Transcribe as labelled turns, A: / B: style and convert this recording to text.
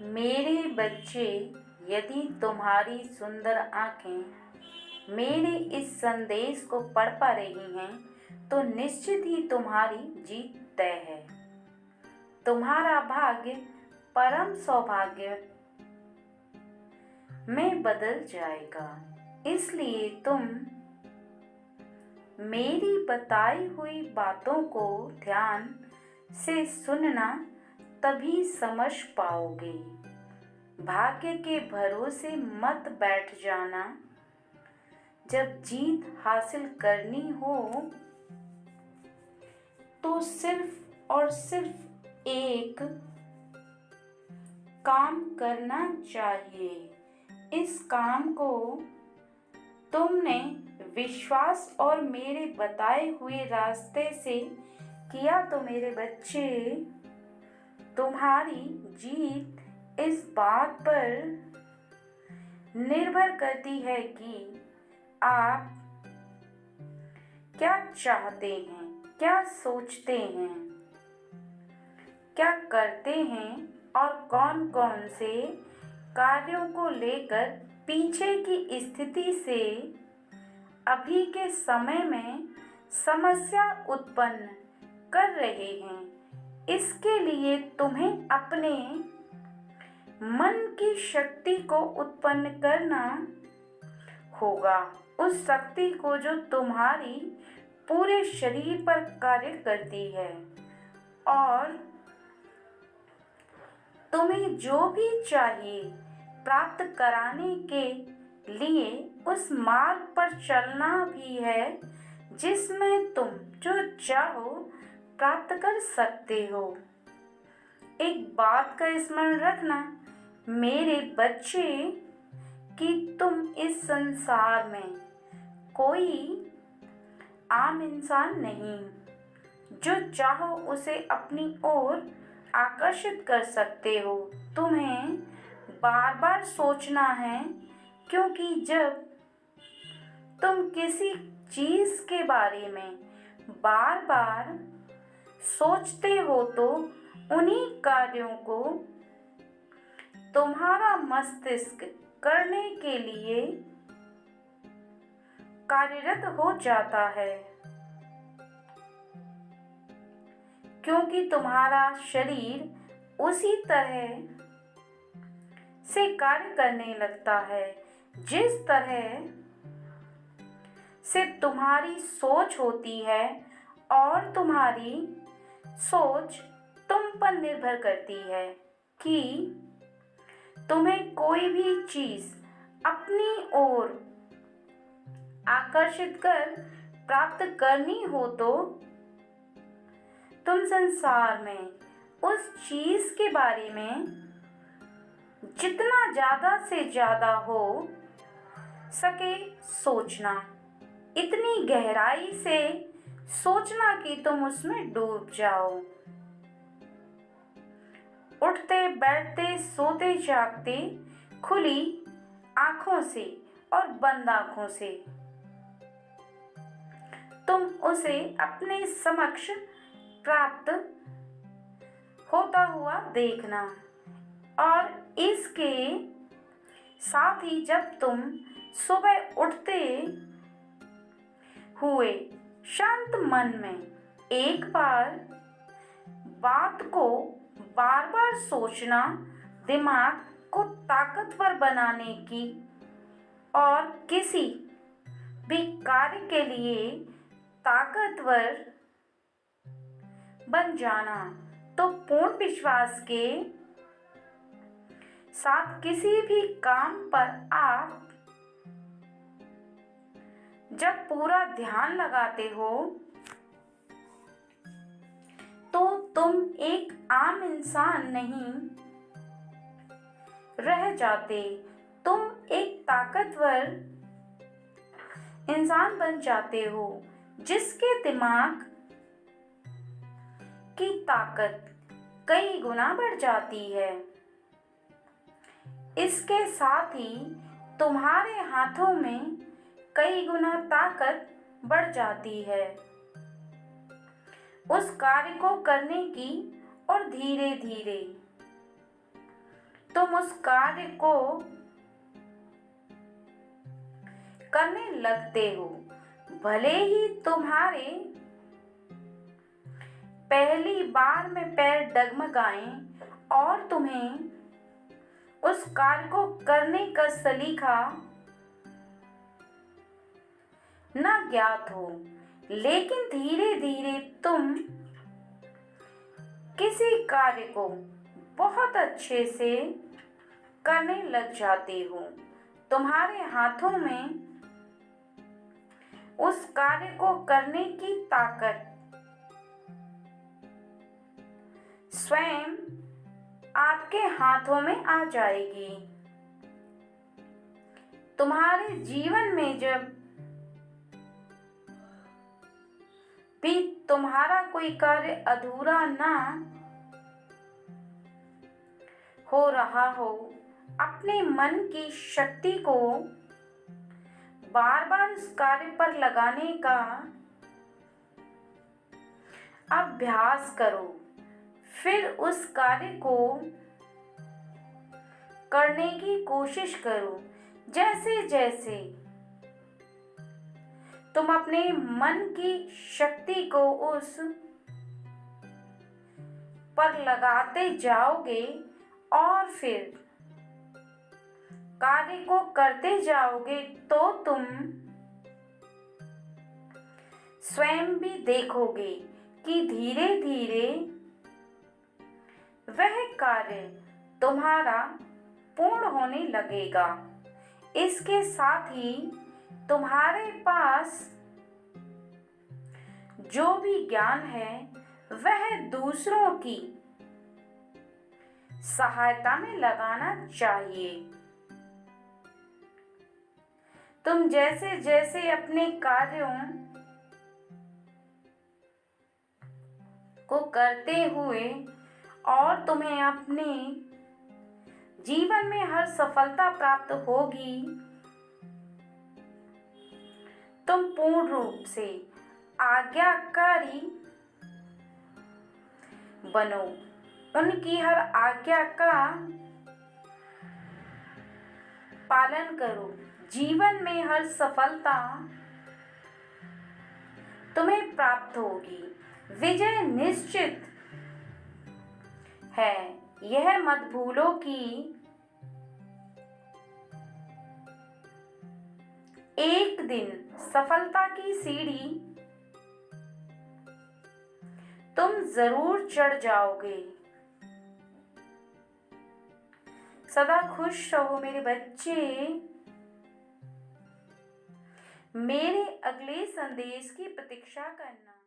A: मेरे बच्चे, यदि तुम्हारी सुंदर आंखें मेरे इस संदेश को पढ़ पा रही हैं, तो निश्चित ही तुम्हारी जीत तय है। तुम्हारा भाग्य परम सौभाग्य में बदल जाएगा। इसलिए तुम मेरी बताई हुई बातों को ध्यान से सुनना, तभी समझ पाओगे। भाग्य के भरोसे मत बैठ जाना। जब जीत हासिल करनी हो तो सिर्फ और सिर्फ एक काम करना चाहिए। इस काम को तुमने विश्वास और मेरे बताए हुए रास्ते से किया तो मेरे बच्चे, तुम्हारी जीत इस बात पर निर्भर करती है कि आप क्या चाहते हैं, क्या सोचते हैं, क्या करते हैं और कौन कौन से कार्यों को लेकर पीछे की स्थिति से अभी के समय में समस्या उत्पन्न कर रहे हैं। इसके लिए तुम्हें अपने मन की शक्ति को उत्पन्न करना होगा, उस शक्ति को जो तुम्हारी पूरे शरीर पर कार्य करती है और तुम्हें जो भी चाहिए प्राप्त कराने के लिए उस मार्ग पर चलना भी है, जिसमें तुम जो चाहो प्राप्त कर सकते हो। एक बात का स्मरण रखना मेरे बच्चे, कि तुम इस संसार में कोई आम इंसान नहीं। जो चाहो उसे अपनी ओर आकर्षित कर सकते हो। तुम्हें बार बार सोचना है, क्योंकि जब तुम किसी चीज़ के बारे में बार बार सोचते हो तो उन्हीं कार्यों को तुम्हारा मस्तिष्क करने के लिए कार्यरत हो जाता है, क्योंकि तुम्हारा शरीर उसी तरह से कार्य करने लगता है जिस तरह से तुम्हारी सोच होती है, और तुम्हारी सोच तुम पर निर्भर करती है कि तुम्हें कोई भी चीज़ अपनी ओर आकर्षित कर प्राप्त करनी हो तो तुम संसार में उस चीज़ के बारे में जितना ज़्यादा से ज़्यादा हो सके सोचना, इतनी गहराई से सोचना कि तुम उसमें डूब जाओ। उठते बैठते सोते जागते खुली आँखों से और बंद आँखों से तुम उसे अपने समक्ष प्राप्त होता हुआ देखना। और इसके साथ ही जब तुम सुबह उठते हुए शांत मन में एक बार बात को बार बार सोचना, दिमाग को ताकतवर बनाने की और किसी भी कार्य के लिए ताकतवर बन जाना, तो पूर्ण विश्वास के साथ किसी भी काम पर आप जब पूरा ध्यान लगाते हो तो तुम एक आम इंसान नहीं रह जाते, तुम एक ताकतवर इंसान बन जाते हो, जिसके दिमाग की ताकत कई गुना बढ़ जाती है। इसके साथ ही तुम्हारे हाथों में कई गुना ताकत बढ़ जाती है उस कार्य को करने की, और धीरे धीरे तुम उस कार्य को करने लगते हो। भले ही तुम्हारे पहली बार में पैर डगमगाएं और तुम्हें उस कार्य को करने का सलीका ना ज्ञात हो, लेकिन धीरे धीरे तुम किसी कार्य को बहुत अच्छे से करने लग जाते हो। तुम्हारे हाथों में उस कार्य को करने की ताकत स्वयं आपके हाथों में आ जाएगी। तुम्हारे जीवन में जब भी तुम्हारा कोई कार्य अधूरा ना हो रहा हो, अपने मन की शक्ति को बार बार उस कार्य पर लगाने का अभ्यास करो। फिर उस कार्य को करने की कोशिश करो। जैसे जैसे तुम अपने मन की शक्ति को उस पर लगाते जाओगे और फिर कार्य को करते जाओगे, तो तुम स्वयं भी देखोगे कि धीरे धीरे वह कार्य तुम्हारा पूर्ण होने लगेगा। इसके साथ ही तुम्हारे पास जो भी ज्ञान है वह दूसरों की सहायता में लगाना चाहिए। तुम जैसे जैसे अपने कार्यों को करते हुए और तुम्हें अपने जीवन में हर सफलता प्राप्त होगी, तुम पूर्ण रूप से आज्ञाकारी बनो। उनकी हर आज्ञा का पालन करो। जीवन में हर सफलता तुम्हें प्राप्त होगी। विजय निश्चित है, यह मत भूलो कि एक दिन सफलता की सीढ़ी तुम जरूर चढ़ जाओगे। सदा खुश रहो मेरे बच्चे। मेरे अगले संदेश की प्रतीक्षा करना।